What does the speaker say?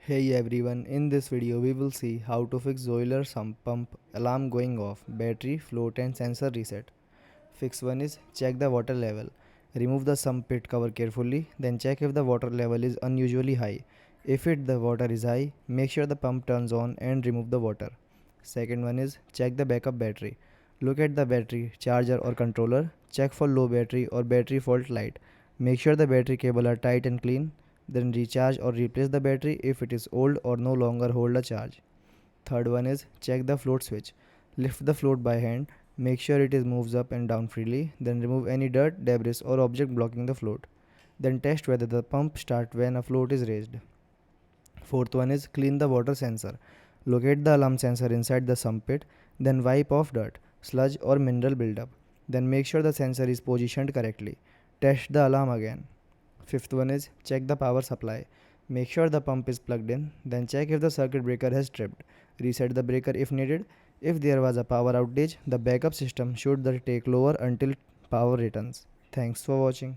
Hey everyone, in this video we will see how to fix Zoiler sump pump alarm going off, battery, float and sensor reset. Fix 1 is check the water level. Remove the sump pit cover carefully, then check if the water level is unusually high. If the water is high, make sure the pump turns on and remove the water. Second one is check the backup battery. Look at the battery, charger or controller. Check for low battery or battery fault light. Make sure the battery cable are tight and clean. Then recharge or replace the battery if it is old or no longer hold a charge. Third one is check the float switch. Lift the float by hand. Make sure it is moves up and down freely. Then remove any dirt, debris or object blocking the float. Then test whether the pump start when a float is raised. Fourth one is clean the water sensor. Locate the alarm sensor inside the sump pit, then wipe off dirt, sludge or mineral buildup. Then make sure the sensor is positioned correctly. Test the alarm again. Fifth one is check the power supply. Make sure the pump is plugged in, then check if the circuit breaker has tripped. Reset the breaker if needed. If there was a power outage, the backup system should take lower until power returns. Thanks for watching.